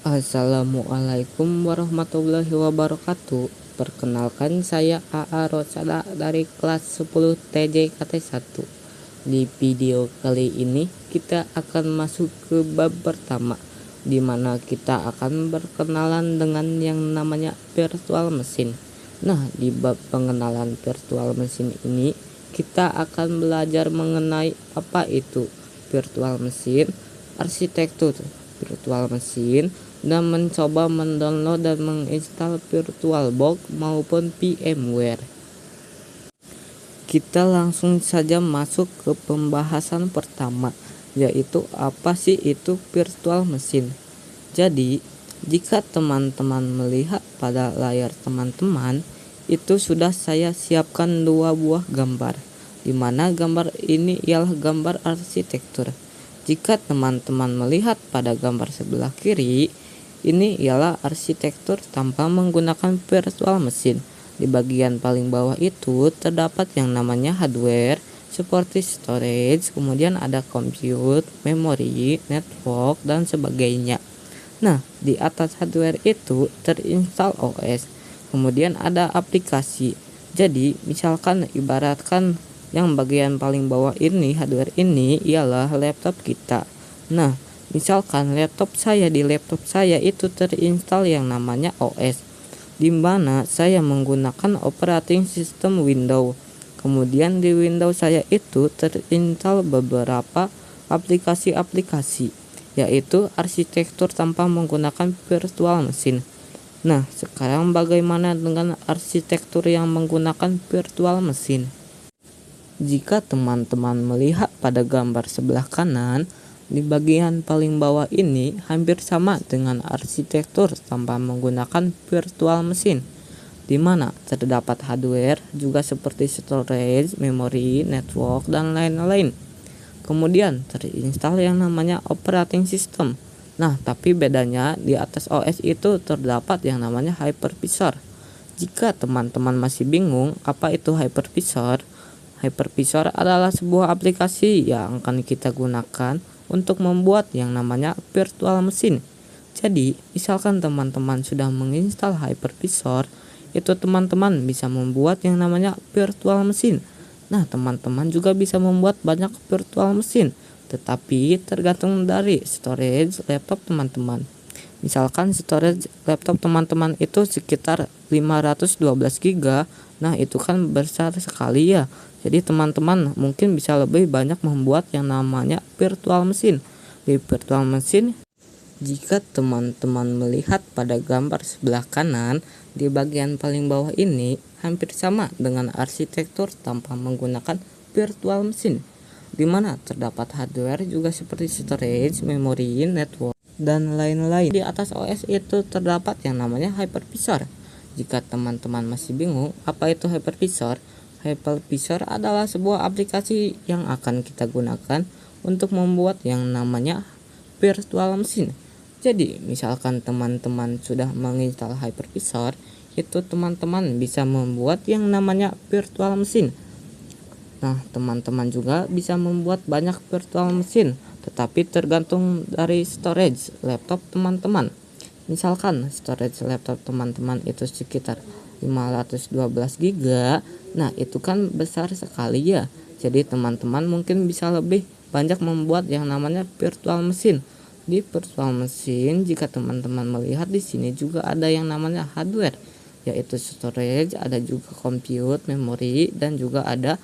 Assalamualaikum warahmatullahi wabarakatuh. Perkenalkan, saya AA Rosada dari kelas 10 TJKT 1. Di video kali ini kita akan masuk ke bab pertama, di mana kita akan berkenalan dengan yang namanya virtual machine. Nah, di bab pengenalan virtual machine ini kita akan belajar mengenai apa itu virtual machine, arsitektur virtual machine, dan mencoba mendownload dan menginstal VirtualBox maupun VMware. Kita langsung saja masuk ke pembahasan pertama, yaitu apa sih itu virtual machine. Jadi, jika teman-teman melihat pada layar teman-teman, itu sudah saya siapkan dua buah gambar, di mana gambar ini ialah gambar arsitektur. Jika teman-teman melihat pada gambar sebelah kiri, ini ialah arsitektur tanpa menggunakan virtual machine. Di bagian paling bawah itu terdapat yang namanya hardware seperti storage, kemudian ada compute, memory, network, dan sebagainya. Nah, di atas hardware itu terinstall OS, kemudian ada aplikasi. Jadi, misalkan ibaratkan yang bagian paling bawah ini, hardware ini ialah laptop kita. Nah, misalkan di laptop saya itu terinstall yang namanya OS, di mana saya menggunakan operating system Windows. Kemudian di Windows saya itu terinstall beberapa aplikasi-aplikasi, yaitu arsitektur tanpa menggunakan virtual machine. Nah, sekarang bagaimana dengan arsitektur yang menggunakan virtual machine? Jika teman-teman melihat pada gambar sebelah kanan, di bagian paling bawah ini hampir sama dengan arsitektur tanpa menggunakan virtual machine, di mana terdapat hardware juga seperti storage, memory, network, dan lain-lain. Kemudian terinstall yang namanya operating system. Nah, tapi bedanya di atas OS itu terdapat yang namanya hypervisor. Jika teman-teman masih bingung apa itu hypervisor, hypervisor adalah sebuah aplikasi yang akan kita gunakan untuk membuat yang namanya virtual machine. Jadi, misalkan teman-teman sudah menginstal hypervisor, itu teman-teman bisa membuat yang namanya virtual machine. Nah, teman-teman juga bisa membuat banyak virtual machine, tetapi tergantung dari storage laptop teman-teman. Misalkan storage laptop teman-teman itu sekitar 512 GB. Nah, itu kan besar sekali ya. Jadi teman-teman mungkin bisa lebih banyak membuat yang namanya virtual machine. Di virtual machine, jika teman-teman melihat pada gambar sebelah kanan, di bagian paling bawah ini hampir sama dengan arsitektur tanpa menggunakan virtual machine, di mana terdapat hardware juga seperti storage, memory, network, dan lain-lain. Di atas OS itu terdapat yang namanya hypervisor. Jika teman-teman masih bingung apa itu hypervisor, hypervisor adalah sebuah aplikasi yang akan kita gunakan untuk membuat yang namanya virtual machine. Jadi, misalkan teman-teman sudah menginstal hypervisor, itu teman-teman bisa membuat yang namanya virtual machine. Nah, teman-teman juga bisa membuat banyak virtual machine, tetapi tergantung dari storage laptop teman-teman. Misalkan storage laptop teman-teman itu sekitar 512 GB. Nah, itu kan besar sekali ya. Jadi teman-teman mungkin bisa lebih banyak membuat yang namanya virtual machine. Di virtual machine, jika teman-teman melihat di sini juga ada yang namanya hardware, yaitu storage, ada juga compute, memory, dan juga ada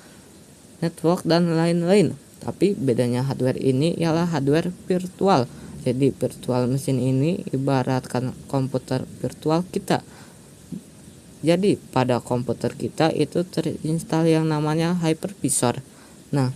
network dan lain-lain. Tapi bedanya hardware ini ialah hardware virtual. Jadi virtual machine ini ibaratkan komputer virtual kita. Jadi pada komputer kita itu terinstall yang namanya hypervisor. Nah,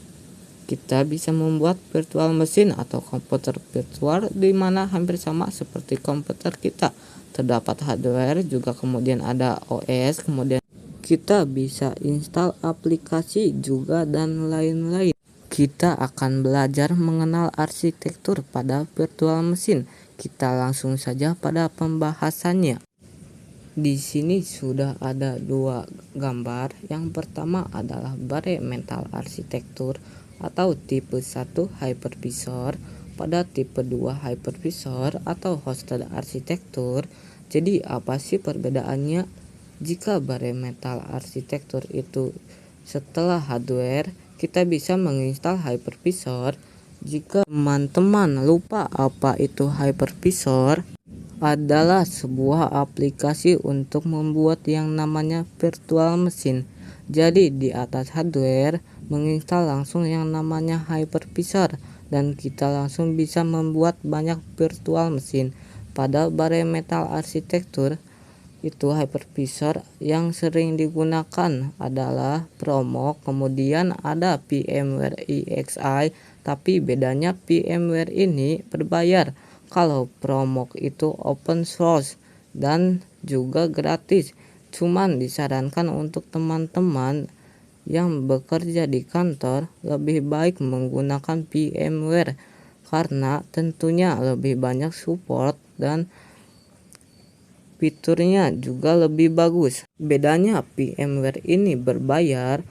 kita bisa membuat virtual machine atau komputer virtual di mana hampir sama seperti komputer kita. Terdapat hardware juga, kemudian ada OS, kemudian kita bisa install aplikasi juga, dan lain-lain. Kita akan belajar mengenal arsitektur pada virtual machine. Kita langsung saja pada pembahasannya. Di sini sudah ada dua gambar. Yang pertama adalah bare metal arsitektur atau tipe 1 hypervisor. pada tipe 2 hypervisor atau hosted arsitektur. Jadi apa sih perbedaannya? Jika bare metal arsitektur itu setelah hardware, kita bisa menginstal hypervisor. Jika teman-teman lupa apa itu hypervisor, adalah sebuah aplikasi untuk membuat yang namanya virtual machine. Jadi di atas hardware menginstal langsung yang namanya hypervisor dan kita langsung bisa membuat banyak virtual machine. Pada bare metal arsitektur itu hypervisor yang sering digunakan adalah Promock, kemudian ada VMware EXI, tapi bedanya VMware ini berbayar. Kalau Promock itu open source dan juga gratis. Cuman disarankan untuk teman-teman yang bekerja di kantor lebih baik menggunakan VMware karena tentunya lebih banyak support dan fiturnya juga lebih bagus. Bedanya VMware ini berbayar,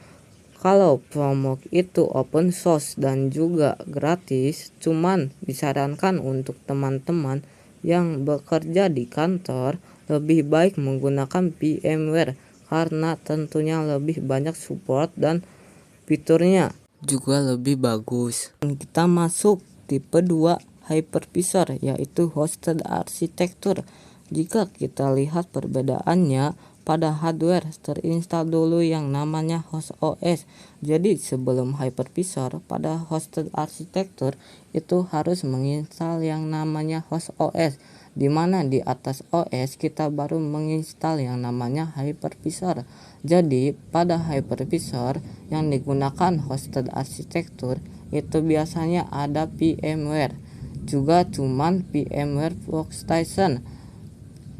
kalau Promock itu open source dan juga gratis. Cuman disarankan untuk teman-teman yang bekerja di kantor lebih baik menggunakan VMware karena tentunya lebih banyak support dan fiturnya juga lebih bagus. Kita masuk tipe 2 hypervisor yaitu hosted arsitektur. Jika kita lihat perbedaannya, pada hardware terinstall dulu yang namanya host OS. Jadi sebelum hypervisor pada hosted arsitektur itu harus menginstal yang namanya host OS, di mana di atas OS kita baru menginstal yang namanya hypervisor. Jadi pada hypervisor yang digunakan hosted arsitektur itu biasanya ada VMware, juga cuman VMware Workstation.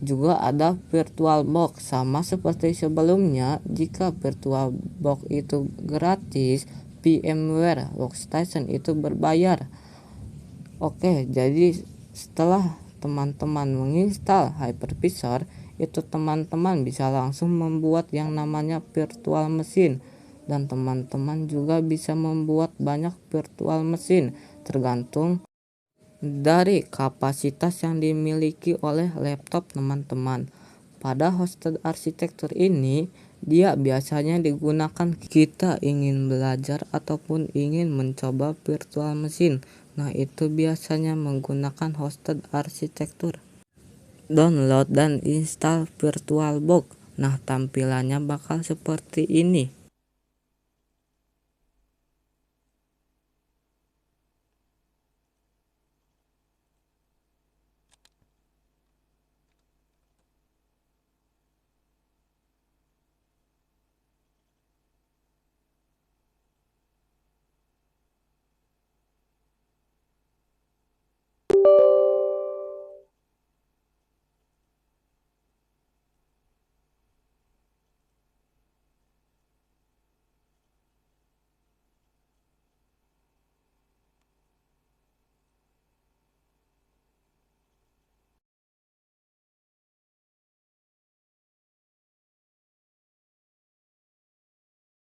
Juga ada VirtualBox, sama seperti sebelumnya. Jika VirtualBox itu gratis, VMware Workstation itu berbayar. Oke, jadi setelah teman-teman menginstal hypervisor, itu teman-teman bisa langsung membuat yang namanya virtual machine. Dan teman-teman juga bisa membuat banyak virtual machine, tergantung dari kapasitas yang dimiliki oleh laptop teman-teman. Pada hosted arsitektur ini, dia biasanya digunakan kita ingin belajar ataupun ingin mencoba virtual machine. Nah, itu biasanya menggunakan hosted arsitektur. Download dan install VirtualBox. Nah, tampilannya bakal seperti ini.